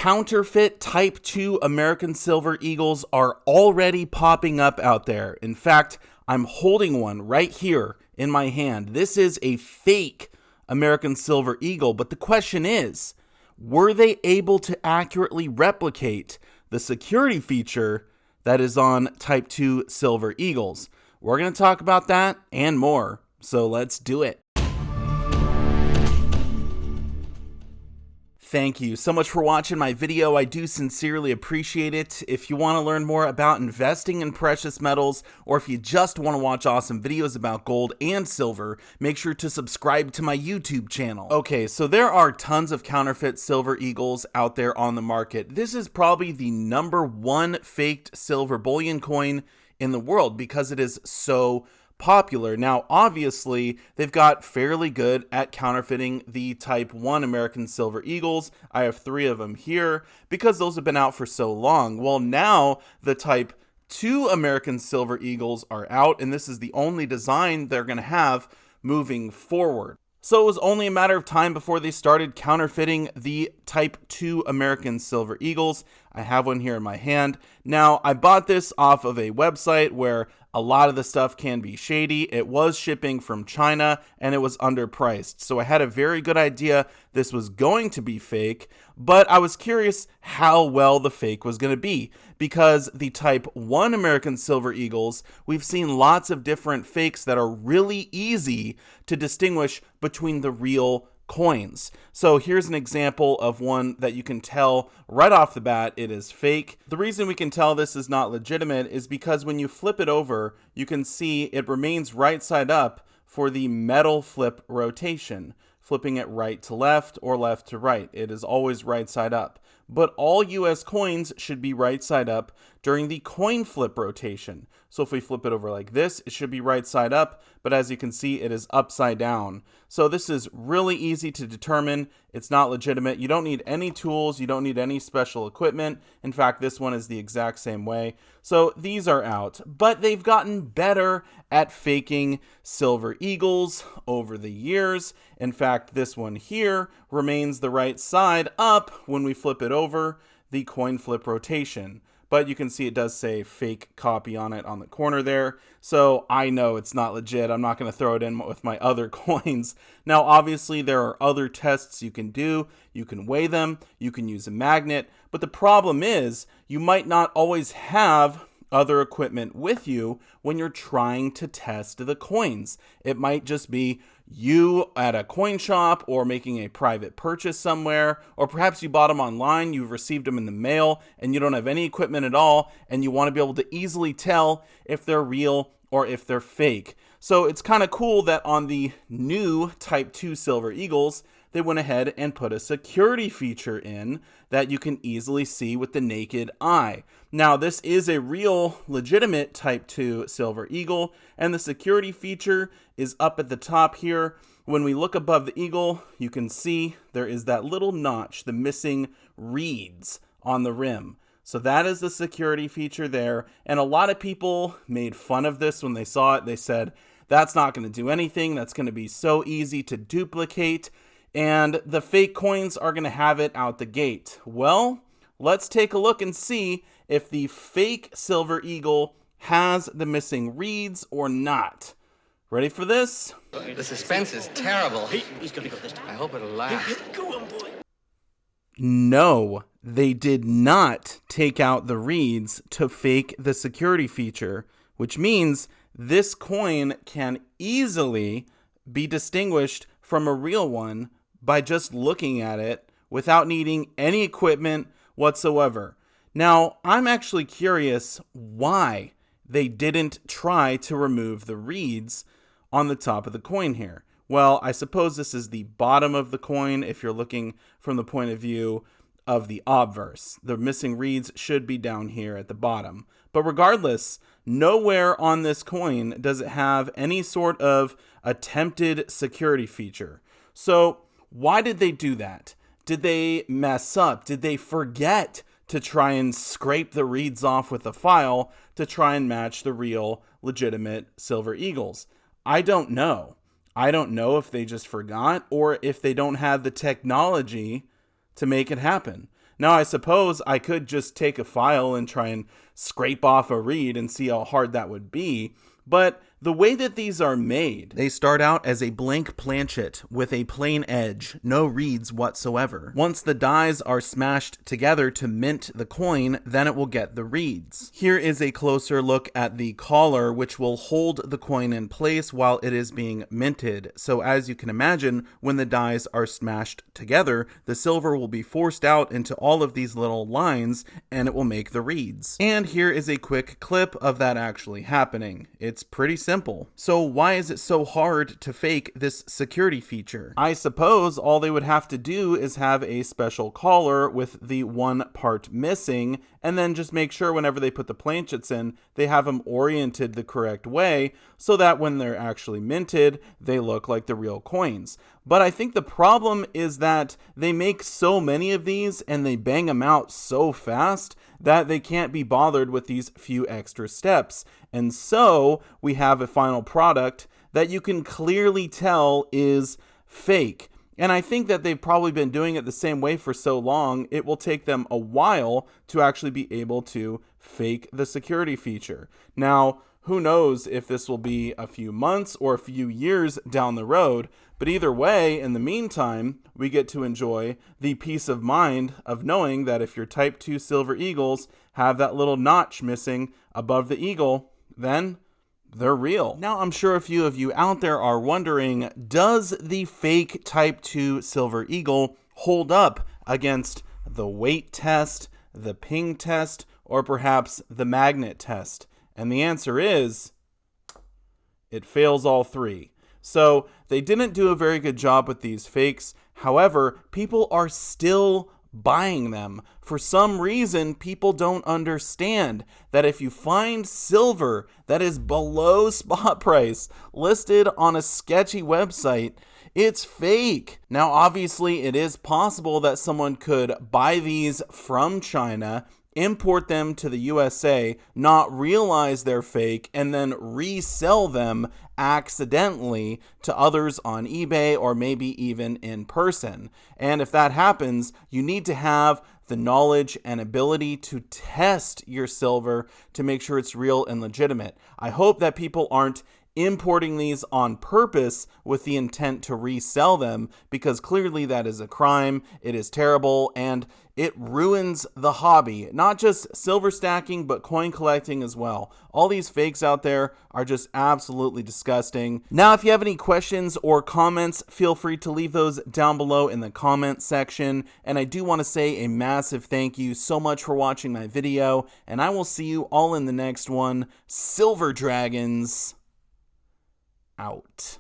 Counterfeit Type 2 American Silver Eagles are already popping up out there. In fact, I'm holding one right here in my hand. This is a fake American Silver Eagle, but the question is, were they able to accurately replicate the security feature that is on Type 2 Silver Eagles? We're going to talk about that and more, so let's do it. Thank you so much for watching my video. I do sincerely appreciate it. If you want to learn more about investing in precious metals, or if you just want to watch awesome videos about gold and silver, make sure to subscribe to my YouTube channel. Okay, so there are tons of counterfeit Silver Eagles out there on the market. This is probably the #1 faked silver bullion coin in the world because it is so popular. Now, obviously, they've got fairly good at counterfeiting the Type 1 American Silver Eagles. I have 3 of them here because those have been out for so long. Well, now the Type 2 American Silver Eagles are out, and this is the only design they're going to have moving forward. So it was only a matter of time before they started counterfeiting the Type 2 American Silver Eagles. I have one here in my hand. Now, I bought this off of a website where a lot of the stuff can be shady. It was shipping from China and it was underpriced. So I had a very good idea this was going to be fake, but I was curious how well the fake was going to be because the Type 1 American Silver Eagles, we've seen lots of different fakes that are really easy to distinguish between the real coins. So here's an example of one that you can tell right off the bat it is fake. The reason we can tell this is not legitimate is because when you flip it over, you can see it remains right side up for the metal flip rotation. Flipping it right to left or left to right, it is always right side up. But all US coins should be right side up during the coin flip rotation. So if we flip it over like this, it should be right side up, but as you can see, it is upside down. So this is really easy to determine. It's not legitimate. You don't need any tools. You don't need any special equipment. In fact, this one is the exact same way. So these are out, but they've gotten better at faking Silver Eagles over the years. In fact, this one here remains the right side up when we flip it over the coin flip rotation. But you can see it does say fake copy on it on the corner there. So I know it's not legit. I'm not going to throw it in with my other coins. Now, obviously, there are other tests you can do. You can weigh them. You can use a magnet. But the problem is you might not always have other equipment with you when you're trying to test the coins. It might just be you at a coin shop or making a private purchase somewhere, or perhaps you bought them online, you've received them in the mail, and you don't have any equipment at all, and you want to be able to easily tell if they're real or if they're fake. So it's kind of cool that on the new Type 2 Silver Eagles, they went ahead and put a security feature in that you can easily see with the naked eye. Now, this is a real legitimate Type 2 Silver Eagle, and the security feature is up at the top here. When we look above the eagle, you can see there is that little notch, the missing reeds on the rim. So that is the security feature there, and a lot of people made fun of this when they saw it. They said, that's not going to do anything. That's going to be so easy to duplicate, and the fake coins are going to have it out the gate. Well, let's take a look and see if the fake Silver Eagle has the missing reeds or not. Ready for this? The suspense is terrible. He's gonna go this time. I hope it'll last. Go on, boy. No, they did not take out the reeds to fake the security feature, which means this coin can easily be distinguished from a real one by just looking at it without needing any equipment whatsoever. Now, I'm actually curious why they didn't try to remove the reeds on the top of the coin here. Well, I suppose this is the bottom of the coin if you're looking from the point of view of the obverse. The missing reeds should be down here at the bottom. But regardless, nowhere on this coin does it have any sort of attempted security feature. So why did they do that? Did they mess up? Did they forget to try and scrape the reeds off with a file to try and match the real, legitimate Silver Eagles? I don't know. I don't know if they just forgot or if they don't have the technology to make it happen. Now, I suppose I could just take a file and try and scrape off a reed and see how hard that would be, but the way that these are made, they start out as a blank planchet with a plain edge, no reeds whatsoever. Once the dies are smashed together to mint the coin, then it will get the reeds. Here is a closer look at the collar, which will hold the coin in place while it is being minted. So as you can imagine, when the dies are smashed together, the silver will be forced out into all of these little lines and it will make the reeds. And here is a quick clip of that actually happening. It's pretty simple. So why is it so hard to fake this security feature? I suppose all they would have to do is have a special collar with the one part missing, and then just make sure whenever they put the planchets in, they have them oriented the correct way so that when they're actually minted, they look like the real coins. But I think the problem is that they make so many of these and they bang them out so fast that they can't be bothered with these few extra steps. And so we have a final product that you can clearly tell is fake. And I think that they've probably been doing it the same way for so long, it will take them a while to actually be able to fake the security feature. Now, who knows if this will be a few months or a few years down the road, but either way, in the meantime, we get to enjoy the peace of mind of knowing that if your Type 2 Silver Eagles have that little notch missing above the eagle, then they're real. Now, I'm sure a few of you out there are wondering, does the fake Type 2 Silver Eagle hold up against the weight test, the ping test, or perhaps the magnet test? And the answer is, it fails all three. So they didn't do a very good job with these fakes. However, people are still buying them. For some reason, people don't understand that if you find silver that is below spot price listed on a sketchy website, it's fake. Now, obviously, it is possible that someone could buy these from China, import them to the USA, not realize they're fake, and then resell them accidentally to others on eBay or maybe even in person. And if that happens, you need to have the knowledge and ability to test your silver to make sure it's real and legitimate. I hope that people aren't importing these on purpose with the intent to resell them, because clearly that is a crime. It is terrible and it ruins the hobby, not just silver stacking, but coin collecting as well. All these fakes out there are just absolutely disgusting. Now, if you have any questions or comments, feel free to leave those down below in the comment section. And I do want to say a massive thank you so much for watching my video, and I will see you all in the next one. Silver Dragons out.